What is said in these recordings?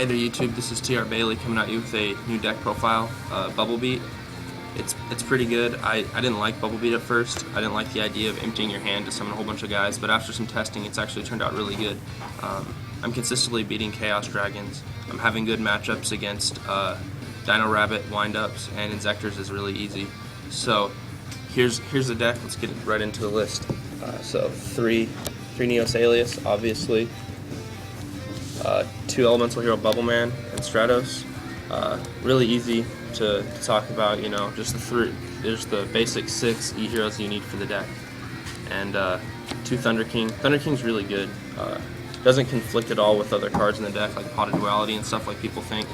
Hey there YouTube, this is TR Bailey coming at you with a new deck profile, Bubble Beat. It's pretty good. I didn't like Bubble Beat at first. I didn't like the idea of emptying your hand to summon a whole bunch of guys, but after some testing it's actually turned out really good. I'm consistently beating Chaos Dragons. I'm having good matchups against Dino Rabbit, Windups, and Inzectors is really easy. So here's the deck. Let's get right into the list. So three Neos Alias, obviously. 2 Elemental Hero Bubbleman and Stratos. Really easy to talk about, you know, just the 3. There's the basic 6 E-Heroes you need for the deck. And 2 Thunder King. Thunder King's really good. Doesn't conflict at all with other cards in the deck, like Pot of Duality and stuff like people think.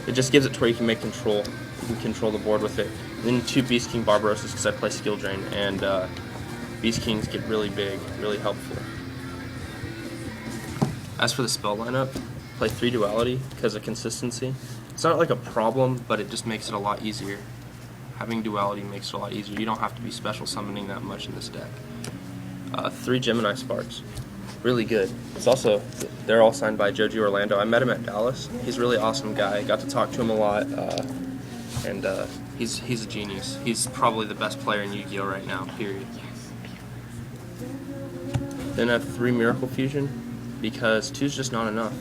It just gives it to where you can make control. You can control the board with it. And then 2 Beast King Barbarosas because I play Skill Drain, and Beast Kings get really big, really helpful. As for the spell lineup, play 3 Duality because of consistency. It's not like a problem, but it just makes it a lot easier. Having Duality makes it a lot easier. You don't have to be special summoning that much in this deck. 3 Gemini Sparks. Really good. It's also, they're all signed by Joji Orlando. I met him at Dallas. He's a really awesome guy. Got to talk to him a lot, and he's a genius. He's probably the best player in Yu-Gi-Oh! Right now, period. Then I have 3 Miracle Fusion, because 2's just not enough.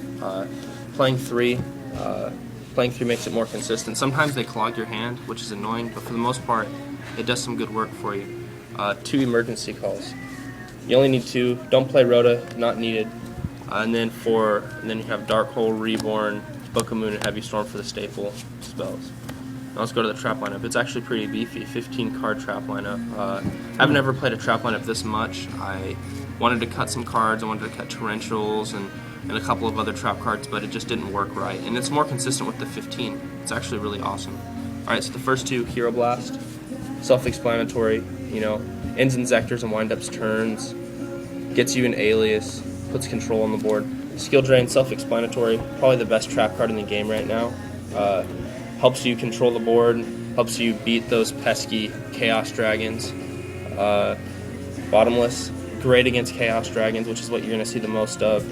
Playing 3 makes it more consistent. Sometimes they clog your hand, which is annoying, but for the most part, it does some good work for you. 2 Emergency Calls. You only need 2. Don't play Rhoda, not needed. And then you have Dark Hole, Reborn, Book of Moon, and Heavy Storm for the staple spells. Now let's go to the trap lineup. It's actually pretty beefy. 15 card trap lineup. I haven't ever played a trap lineup this much. I wanted to cut some cards. I wanted to cut Torrentials and a couple of other trap cards, but it just didn't work right. And it's more consistent with the 15. It's actually really awesome. Alright, so the first 2, Hero Blast. Self-explanatory, you know. Ends Inzectors and Windups turns. Gets you an Alias. Puts control on the board. Skill Drain, self-explanatory. Probably the best trap card in the game right now. Helps you control the board. Helps you beat those pesky Chaos Dragons. Bottomless. Great against Chaos Dragons, which is what you're going to see the most of.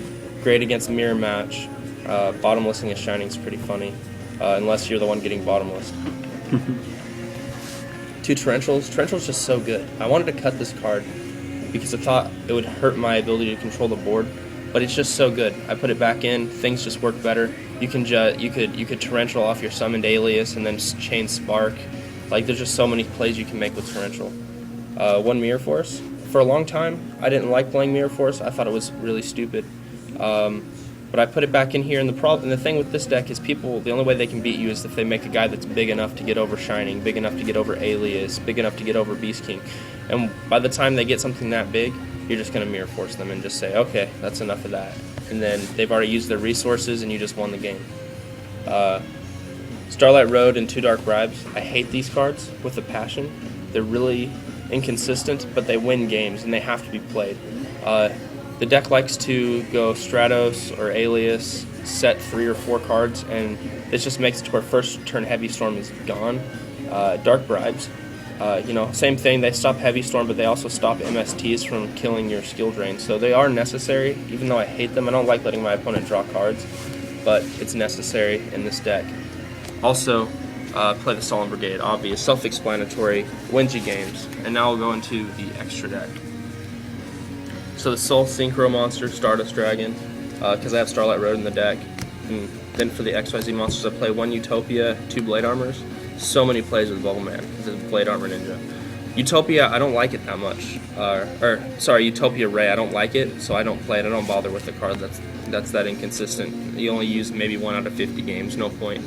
Great against Mirror Match. Bottomlessing a Shining is pretty funny, unless you're the one getting bottomless. 2 Torrentials. Torrential's just so good. I wanted to cut this card because I thought it would hurt my ability to control the board, but it's just so good. I put it back in, things just work better. You could Torrential off your summoned Alias and then chain Spark. Like, there's just so many plays you can make with Torrential. 1 Mirror Force. For a long time, I didn't like playing Mirror Force. I thought it was really stupid. But I put it back in here, and the thing with this deck is the only way they can beat you is if they make a guy that's big enough to get over Shining, big enough to get over Alias, big enough to get over Beast King. And by the time they get something that big, you're just going to Mirror Force them and just say, okay, that's enough of that. And then they've already used their resources, and you just won the game. Starlight Road and 2 Dark Bribes. I hate these cards with a passion. They're really inconsistent, but they win games, and they have to be played. The deck likes to go Stratos or Alias, set 3 or 4 cards, and this just makes it to where first turn Heavy Storm is gone. Dark Bribes, you know, same thing. They stop Heavy Storm, but they also stop MSTs from killing your Skill Drain. So they are necessary, even though I hate them. I don't like letting my opponent draw cards, but it's necessary in this deck. Also, play the Solemn Brigade, obvious, self-explanatory, wins you games. And now we'll go into the extra deck. So the Soul Synchro Monster, Stardust Dragon, because I have Starlight Road in the deck. And then for the XYZ monsters, I play 1 Utopia, 2 Blade Armors. So many plays with Bubbleman, because it's Blade Armor Ninja. Utopia, I don't like it that much. Utopia Ray, I don't like it, so I don't play it. I don't bother with the card that's that inconsistent. You only use maybe 1 out of 50 games, no point.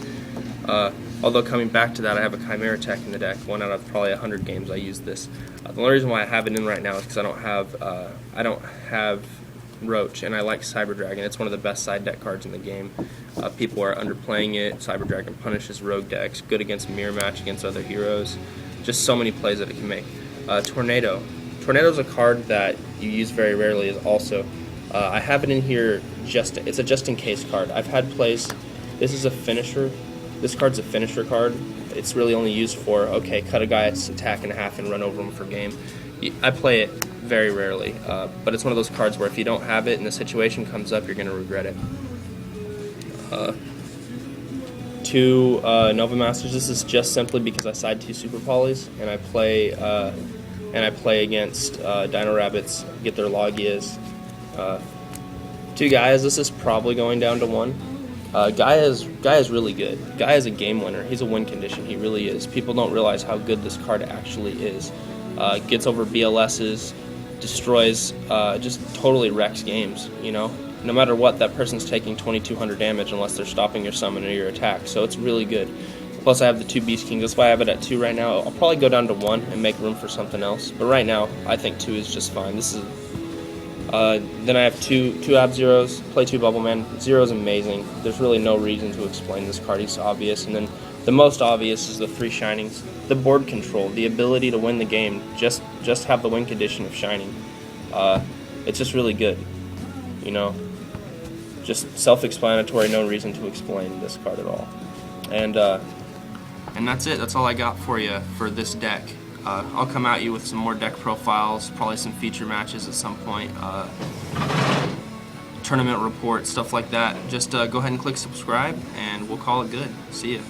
Although coming back to that, I have a Chimera Tech in the deck. 1 out of probably 100 games I use this. The only reason why I have it in right now is because I don't have Roach, and I like Cyber Dragon. It's one of the best side deck cards in the game. People are underplaying it. Cyber Dragon punishes rogue decks. Good against Mirror Match against other heroes. Just so many plays that it can make. Tornado. Tornado's a card that you use very rarely. Is also I have it in here it's a just in case card. I've had plays. This is a finisher. This card's a finisher card. It's really only used for, okay, cut a guy's attack in half and run over him for game. I play it very rarely, but it's one of those cards where if you don't have it and the situation comes up, you're going to regret it. 2 Nova Masters. This is just simply because I side 2 Super Polys, and I play against Dino Rabbits, get their Logias. 2 Gaias. This is probably going down to 1. Gaia is really good. Gaia is a game winner. He's a win condition. He really is. People don't realize how good this card actually is. Gets over BLSs, destroys, just totally wrecks games, you know? No matter what, that person's taking 2200 damage unless they're stopping your summon or your attack, so it's really good. Plus I have the 2 Beast Kings, that's why I have it at 2 right now. I'll probably go down to 1 and make room for something else, but right now I think 2 is just fine. This is then I have two Ab-Zeros, play 2 Bubble Man. Zero's amazing. There's really no reason to explain this card. He's obvious. And then the most obvious is the 3 Shinings. The board control, the ability to win the game. Just have the win condition of Shining. It's just really good. You know, just self-explanatory. No reason to explain this card at all. And that's it. That's all I got for you for this deck. I'll come at you with some more deck profiles, probably some feature matches at some point, tournament reports, stuff like that. Just go ahead and click subscribe, and we'll call it good. See ya.